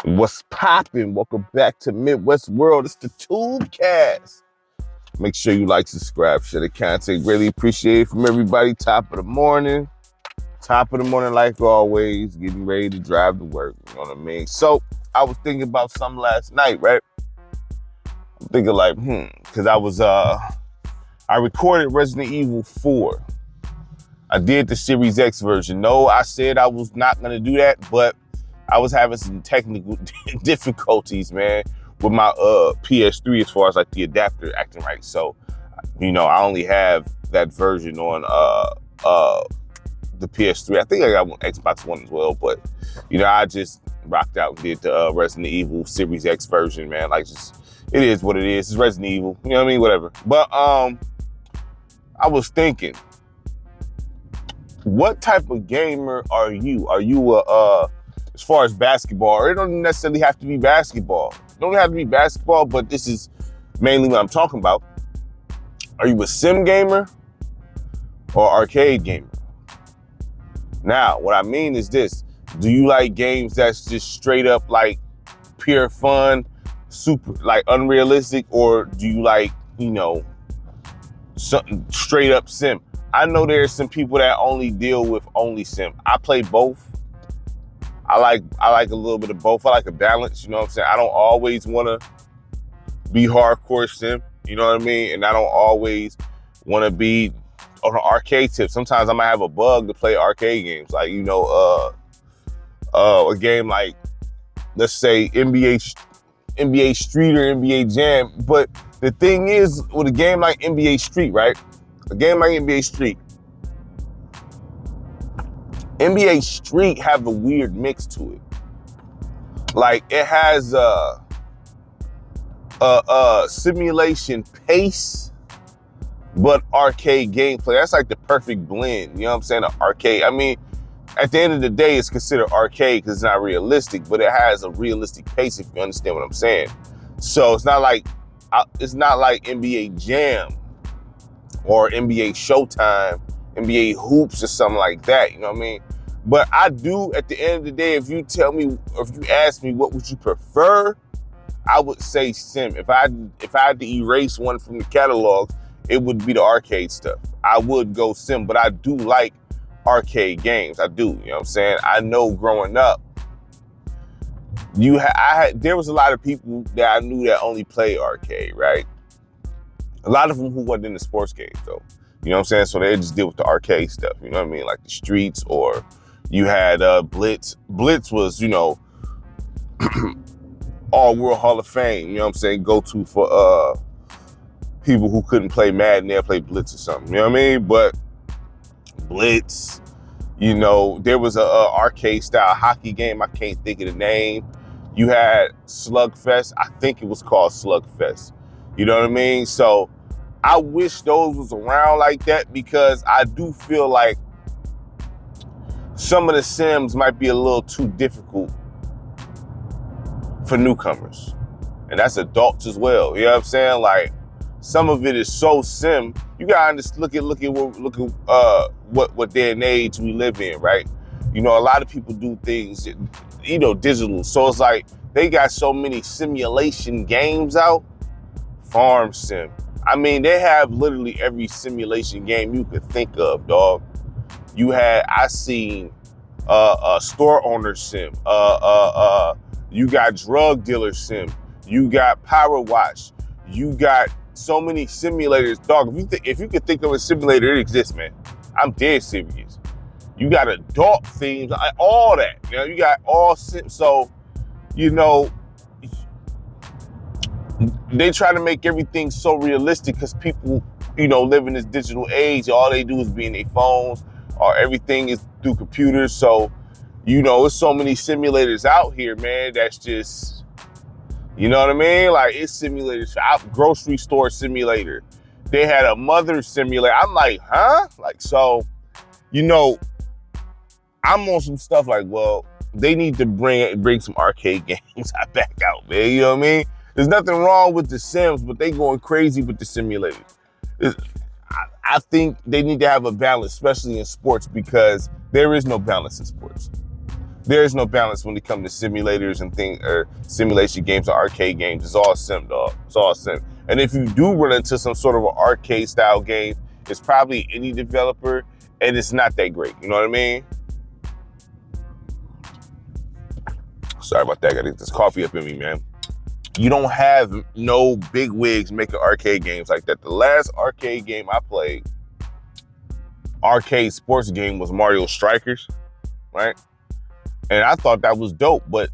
What's poppin'? Welcome back to Midwest World. It's the Tubecast. Make sure you like, subscribe, share the content. Really appreciate it from everybody. Top of the morning. Like always, getting ready to drive to work. You know what I mean? So I was thinking about something last night, right? I'm thinking like, because I recorded Resident Evil 4. I did the Series X version. No, I said I was not gonna do that, but I was having some technical difficulties, man, with my PS3 as far as like the adapter acting right. So, I only have that version on the PS3. I think I got one Xbox One as well, but I just rocked out and did the Resident Evil Series X version, man. Like, just it is what it is. It's Resident Evil. You know what I mean? Whatever. But I was thinking, what type of gamer are you? Are you as far as basketball, or it don't necessarily have to be basketball. It don't have to be basketball, but this is mainly what I'm talking about. Are you a sim gamer or arcade gamer? Now, what I mean is this. Do you like games that's just straight up like pure fun, super like unrealistic, or do you like, something straight up sim? I know there's some people that only deal with only sim. I play both. I like a little bit of both. I like a balance, you know what I'm saying? I don't always want to be hardcore sim, you know what I mean? And I don't always want to be on an arcade tip. Sometimes I might have a bug to play arcade games, like, a game like, let's say NBA Street or NBA Jam. But the thing is, with a game like NBA Street, right? A game like NBA Street have a weird mix to it. Like, it has a simulation pace, but arcade gameplay. That's like the perfect blend. You know what I'm saying? An arcade. I mean, at the end of the day, it's considered arcade because it's not realistic, but it has a realistic pace, if you understand what I'm saying. So it's not like NBA Jam or NBA Showtime, NBA Hoops or something like that. You know what I mean? But I do, at the end of the day, if you ask me what would you prefer, I would say sim. If I had to erase one from the catalog, it would be the arcade stuff. I would go sim, but I do like arcade games. I do, you know what I'm saying? I know growing up, there was a lot of people that I knew that only played arcade, right? A lot of them who wasn't into sports games, though. You know what I'm saying? So they just deal with the arcade stuff, you know what I mean? Like the Streets, or you had Blitz. Blitz was, all-world Hall of Fame, you know what I'm saying? Go-to for people who couldn't play Madden, they'll play Blitz or something, you know what I mean? But Blitz, there was a arcade-style hockey game, I can't think of the name. You had Slugfest, I think it was called Slugfest. You know what I mean? So I wish those was around like that, because I do feel like some of the sims might be a little too difficult for newcomers. And that's adults as well. You know what I'm saying? Like, some of it is so sim. You gotta just look at what day and age we live in, right? A lot of people do things, digital. So it's like they got so many simulation games out. Farm sim. I mean, they have literally every simulation game you could think of, dog. I seen a store owner sim. You got drug dealer sim. You got Power Watch. You got so many simulators, dog. If you could think of a simulator, it exists, man. I'm dead serious. You got adult themes, all that. You got all sim. So, they try to make everything so realistic because people, live in this digital age. All they do is be in their phones, or everything is through computers. So, it's so many simulators out here, man. That's just, you know what I mean? Like, it's simulators. Grocery store simulator. They had a mother simulator. I'm like, huh? Like, so, I'm on some stuff like, well, they need to bring some arcade games back out, man. You know what I mean? There's nothing wrong with the Sims, but they going crazy with the simulators. I think they need to have a balance, especially in sports, because there is no balance in sports. There's no balance when it comes to simulators and things, or simulation games or arcade games. It's all sim, dog. It's all sim. And if you do run into some sort of an arcade style game, it's probably any developer, and it's not that great. You know what I mean? Sorry about that. I gotta get this coffee up in me, man. You don't have no big wigs making arcade games like that. The last arcade game I played, arcade sports game, was Mario Strikers, right? And I thought that was dope, but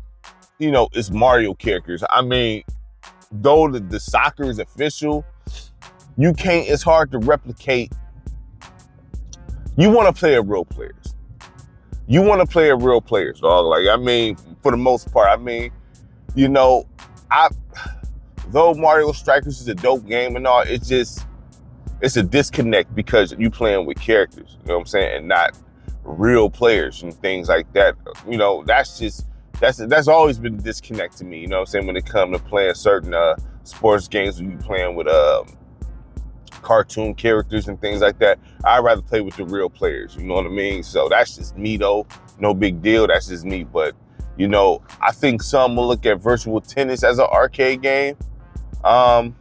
you know, it's Mario characters. I mean, though the soccer is official, you can't, it's hard to replicate. You want to play a real players. You want to play a real players, dog. Like, I mean, for the most part, I mean, you know, though Mario Strikers is a dope game and all, it's a disconnect because you playing with characters, you know what I'm saying, and not real players and things like that. You know, that's always been a disconnect to me, you know what I'm saying, when it comes to playing certain sports games when you playing with cartoon characters and things like that. I'd rather play with the real players, you know what I mean? So that's just me though, no big deal, that's just me. But you know, I think some will look at virtual tennis as an arcade game. I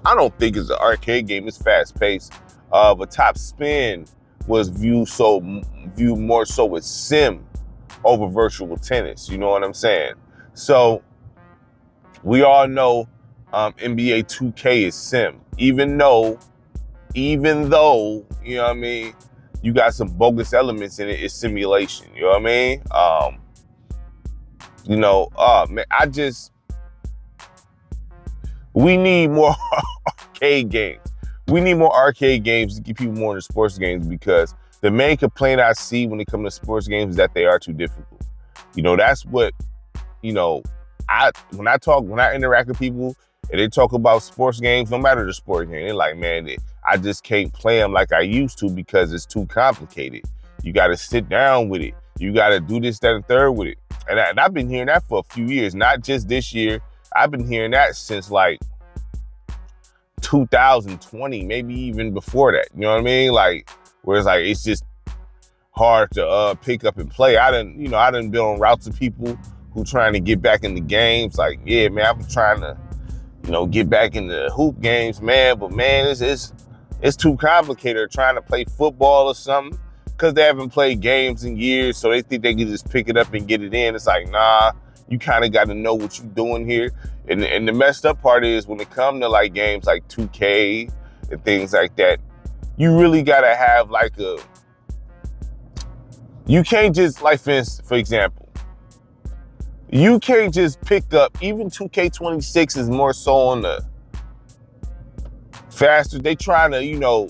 don't think it's an arcade game, it's fast paced. But Top Spin was viewed more so as sim over virtual tennis, you know what I'm saying? So we all know NBA 2K is sim, even though, you know what I mean, you got some bogus elements in it, it's simulation, you know what I mean? You know, man, we need more arcade games. We need more arcade games to get people more into sports games, because the main complaint I see when it comes to sports games is that they are too difficult. You know, that's what, you know, when I interact with people and they talk about sports games, no matter the sport game, they're like, man, I just can't play them like I used to because it's too complicated. You got to sit down with it. You got to do this, that, and third with it. And I've been hearing that for a few years, not just this year. I've been hearing that since like 2020, maybe even before that. You know what I mean? Like, where it's like, it's just hard to pick up and play. I done been on routes of people who trying to get back into games. Like, yeah, man, I've been trying to, you know, get back into hoop games, man. But man, it's too complicated trying to play football or something, because they haven't played games in years, so they think they can just pick it up and get it in. It's like, nah, you kind of got to know what you're doing here. And the messed up part is when it comes to like games like 2K and things like that, you really got to have like you can't just, like, for example, you can't just pick up, even 2K26 is more so on the faster. They trying to, you know,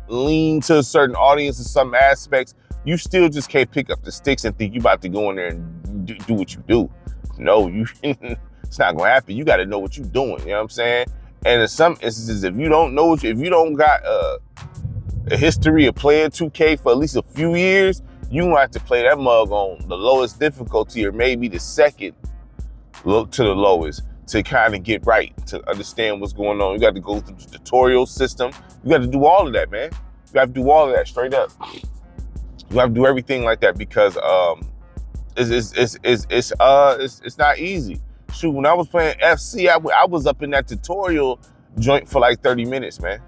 lean to a certain audience in some aspects. You still just can't pick up the sticks and think you about to go in there and do what you do. No, it's not gonna happen. You got to know what you're doing. You know what I'm saying? And in some instances, if you don't got a history of playing 2K for at least a few years, you gonna have to play that mug on the lowest difficulty, or maybe the second to the lowest, to kind of get right, to understand what's going on. You got to go through the tutorial system. You got to do all of that, man. You got to do all of that straight up. You have to do everything like that, because it's not easy. Shoot, when I was playing FC, I was up in that tutorial joint for like 30 minutes, man.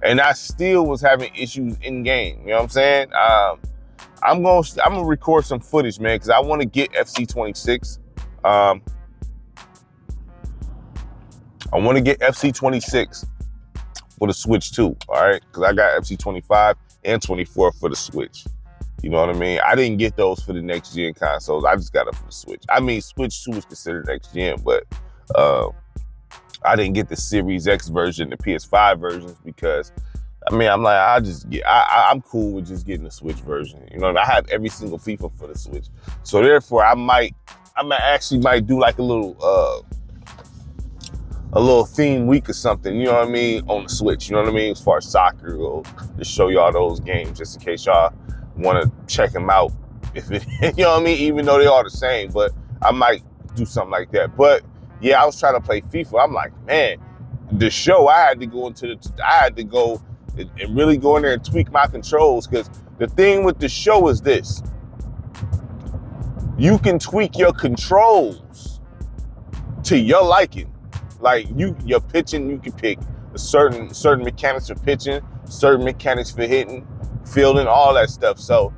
And I still was having issues in game. You know what I'm saying? I'm gonna record some footage, man, because I want to get FC 26. I want to get FC 26 for the Switch too, all right? Because I got FC 25 and 24 for the Switch. You know what I mean? I didn't get those for the next gen consoles. I just got them for the Switch. I mean, Switch 2 is considered next gen, but I didn't get the Series X version, the PS5 versions, because I mean, I'm like, I'm cool with just getting the Switch version. You know, I have every single FIFA for the Switch. So therefore, I might do like a little theme week or something, you know what I mean, on the Switch, you know what I mean, as far as soccer, or to show y'all those games, just in case y'all want to check them out. If it, you know what I mean, even though they are the same, but I might do something like that. But yeah, I was trying to play FIFA. I'm like, man, the show, I had to go and really go in there and tweak my controls, because the thing with the show is this: you can tweak your controls to your liking. Like your pitching, you can pick certain mechanics for pitching, certain mechanics for hitting, fielding, all that stuff. So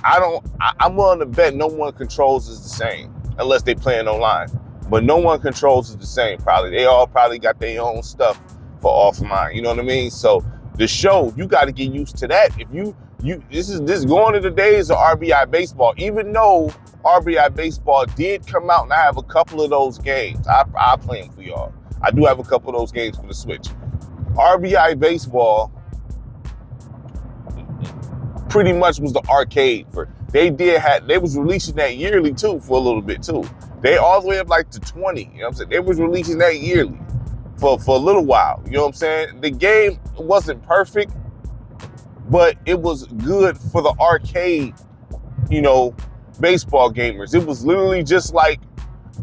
I'm willing to bet no one controls is the same unless they playing online. But no one controls is the same probably. They all probably got their own stuff for offline. You know what I mean? So the show, you got to get used to that. If this is going to the days of RBI baseball. Even though RBI baseball did come out and I have a couple of those games. I play them for y'all. I do have a couple of those games for the Switch. RBI baseball pretty much was the arcade for. They was releasing that yearly too for a little bit too. They all the way up like to 20. You know what I'm saying? They was releasing that yearly for a little while. You know what I'm saying? The game wasn't perfect, but it was good for the arcade, baseball gamers. It was literally just like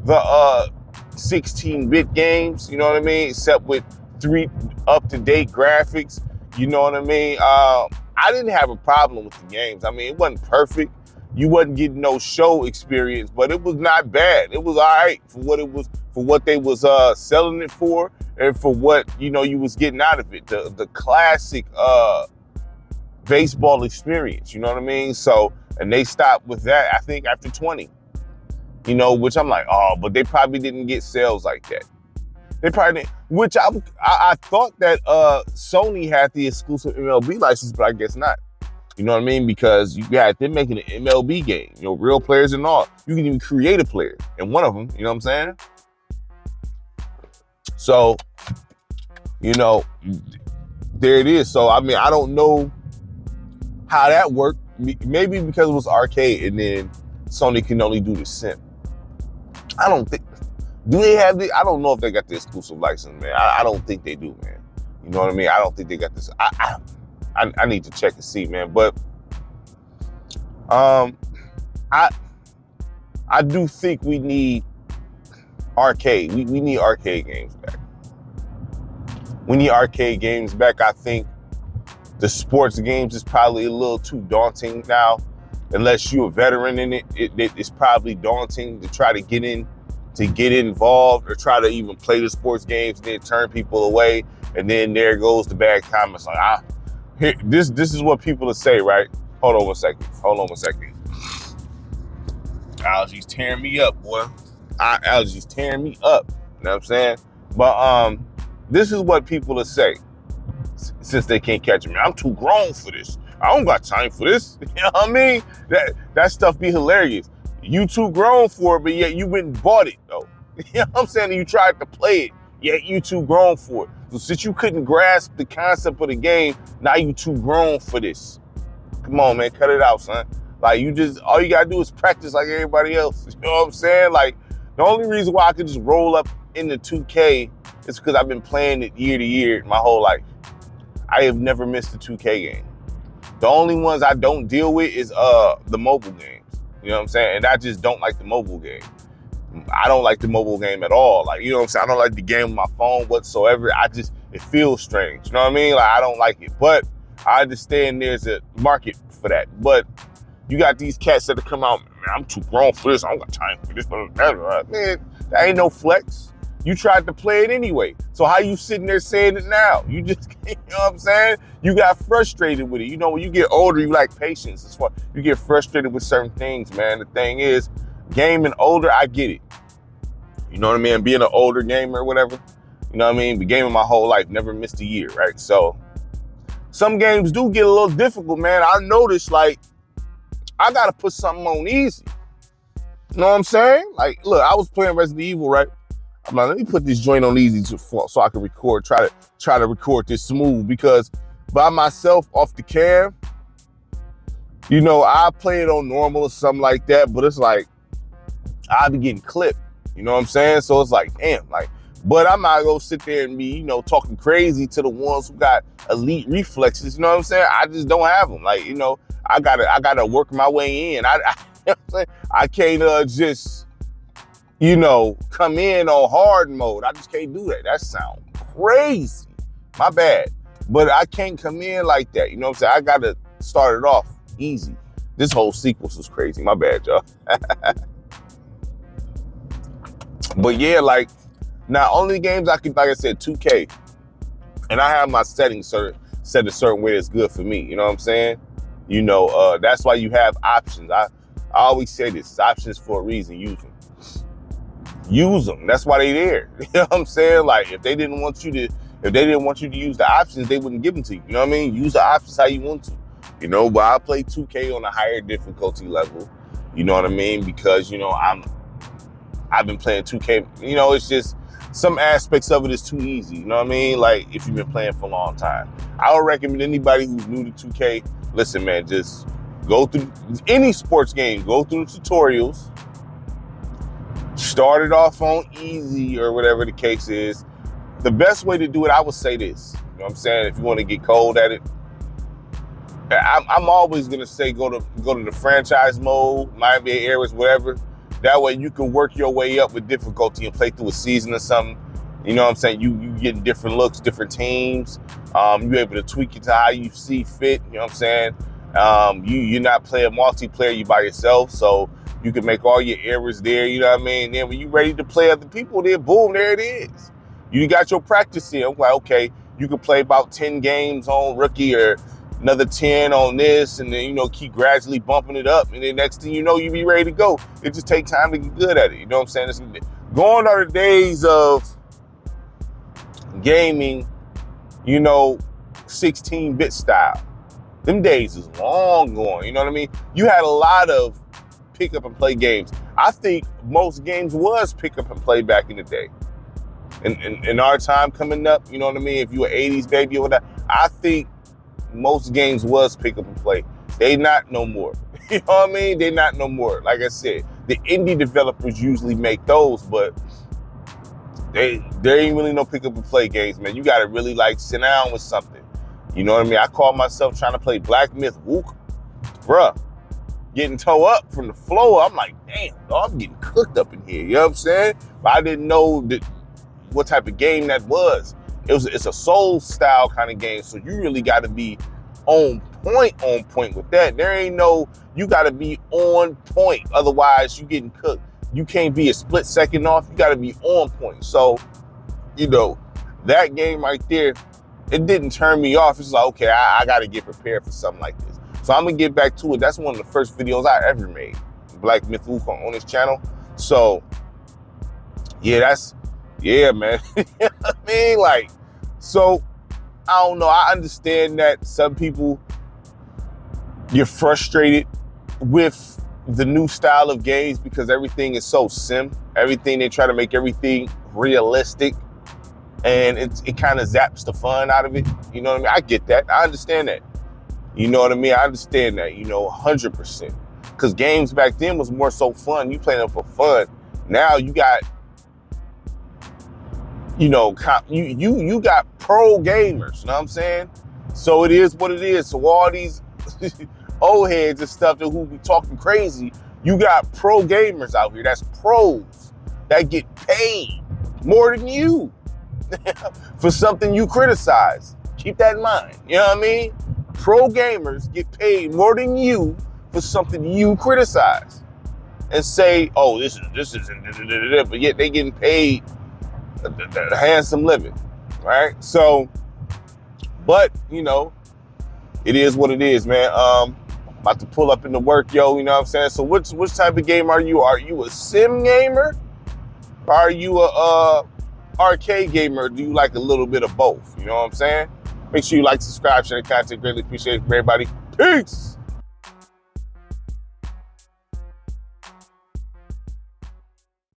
the 16-bit games, you know what I mean? Except with 3 up-to-date graphics, you know what I mean? I didn't have a problem with the games. I mean, it wasn't perfect. You wasn't getting no show experience, but it was not bad. It was all right for what they was selling it for, and for what, you was getting out of it. The classic baseball experience, you know what I mean? So, and they stopped with that, I think, after 20, which I'm like, oh, but they probably didn't get sales like that. They probably didn't, which I thought that Sony had the exclusive MLB license, but I guess not. You know what I mean? Because they're making an MLB game, real players and all. You can even create a player in one of them, you know what I'm saying? So, there it is. So, I mean, I don't know how that worked. Maybe because it was arcade and then Sony can only do the sim. I don't think, do they have I don't know if they got the exclusive license, man. I don't think they do, man. You know what I mean? I don't think they got this. I need to check and see, man. But I do think we need arcade. We need arcade games back. We need arcade games back. I think the sports games is probably a little too daunting now. Unless you're a veteran in it, it's probably daunting to try to get involved or try to even play the sports games and then turn people away. And then there goes the bad comments like, this is what people will say, right? Hold on one second. Allergies tearing me up, boy. Allergies tearing me up. You know what I'm saying? But this is what people will say since they can't catch me. I'm too grown for this. I don't got time for this. You know what I mean? That stuff be hilarious. You too grown for it, but yet you went and bought it, though. You know what I'm saying? You tried to play it, yet you too grown for it. So since you couldn't grasp the concept of the game, now you too grown for this. Come on, man, cut it out, son. Like, all you gotta do is practice like everybody else. You know what I'm saying? Like, the only reason why I could just roll up into 2K is because I've been playing it year to year my whole life. I have never missed a 2K game. The only ones I don't deal with is the mobile games. You know what I'm saying? And I just don't like the mobile game. I don't like the mobile game at all. Like, you know what I'm saying? I don't like the game on my phone whatsoever. It feels strange. You know what I mean? Like, I don't like it. But I understand there's a market for that. But you got these cats that come out, man, I'm too grown for this. I don't got time for this. Man, that ain't no flex. You tried to play it anyway. So how you sitting there saying it now? You just, you know what I'm saying? You got frustrated with it. You know, when you get older, you like patience. It's fun. You get frustrated with certain things, man. The thing is, gaming older, I get it. You know what I mean? Being an older gamer or whatever. You know what I mean? Been gaming my whole life, never missed a year, right? So some games do get a little difficult, man. I noticed, like, I got to put something on easy. You know what I'm saying? Like, look, I was playing Resident Evil, right? I'm like, let me put this joint on easy so I can record, try to record this smooth, because by myself off the cam, you know, I play it on normal or something like that, but it's like, I'll be getting clipped, you know what I'm saying? So it's like, damn, like, but I'm not gonna sit there and be, you know, talking crazy to the ones who got elite reflexes, you know what I'm saying? I just don't have them. Like, you know, I gotta work my way in. You know what I'm saying? I can't just, you know, come in on hard mode. I just can't do that. That sounds crazy. My bad. But I can't come in like that. You know what I'm saying? I got to start it off easy. This whole sequence was crazy. My bad, y'all. But yeah, like, now only games I could, like I said, 2K, and I have my settings set a certain way that's good for me. You know what I'm saying? You know, that's why you have options. I always say this: it's options for a reason. Use them. Use them. That's why they there. You know what I'm saying? Like, if they didn't want you to use the options, they wouldn't give them to you. You know what I mean? Use the options how you want to. You know, but I play 2K on a higher difficulty level. You know what I mean? Because, you know, I've been playing 2K. You know, it's just some aspects of it is too easy. You know what I mean? Like, if you've been playing for a long time, I would recommend anybody who's new to 2K. Listen, man, just go through any sports game. Go through the tutorials. Start it off on easy or whatever the case is. The best way to do it, I would say this. You know what I'm saying? If you want to get cold at it, I'm always gonna say go to the franchise mode, Miami Airways, whatever. That way you can work your way up with difficulty and play through a season or something. You know what I'm saying? You getting different looks, different teams. You're able to tweak it to how you see fit. You know what I'm saying? You're not playing multiplayer, you by yourself, so you can make all your errors there. You know what I mean? And then when you're ready to play other people, then boom, there it is. You got your practice in. I'm like, okay, you can play about 10 games on rookie or another 10 on this, and then, you know, keep gradually bumping it up. And then next thing you know, you be ready to go. It just takes time to get good at it. You know what I'm saying? Gone are the days of gaming, you know, 16-bit style. Them days is long gone. You know what I mean? You had a lot of pick up and play games. I think most games was pick up and play back in the day. In our time coming up, you know what I mean? If you were 80s baby or whatever, I think most games was pick up and play. They not no more. You know what I mean? They not no more. Like I said, the indie developers usually make those, but there ain't really no pick up and play games, man. You gotta really like sit down with something. You know what I mean? I call myself trying to play Black Myth Wook. Bruh, getting toe up from the floor. I'm like, damn, dog, I'm getting cooked up in here. You know what I'm saying? But I didn't know what type of game that was. It's a soul style kind of game, so you really got to be on point with that. There ain't no, you got to be on point, otherwise you getting cooked. You can't be a split second off. You got to be on point. So, you know, that game right there, it didn't turn me off. It's like, okay, I got to get prepared for something like this. So I'm gonna get back to it. That's one of the first videos I ever made, Black Myth Wook on this channel. So yeah, man. You know what I mean? Like, so I don't know. I understand that some people, you're frustrated with the new style of games because everything is so sim. Everything, they try to make everything realistic, and it kind of zaps the fun out of it. You know what I mean? I get that. I understand that. You know what I mean? I understand that, you know, 100%. Because games back then was more so fun. You playing them for fun. Now you got, you know, you got pro gamers, you know what I'm saying? So it is what it is. So all these old heads and stuff that who be talking crazy, you got pro gamers out here. That's pros that get paid more than you for something you criticize. Keep that in mind. You know what I mean? Pro gamers get paid more than you for something you criticize and say, oh, this isn't, but yet they getting paid a handsome living, right? So, but, you know, it is what it is, man. About to pull up into work, yo, you know what I'm saying? So which type of game are you? Are you a sim gamer? Or are you a arcade gamer? Or do you like a little bit of both? You know what I'm saying? Make sure you like, subscribe, share the content. Greatly appreciate it from everybody. Peace.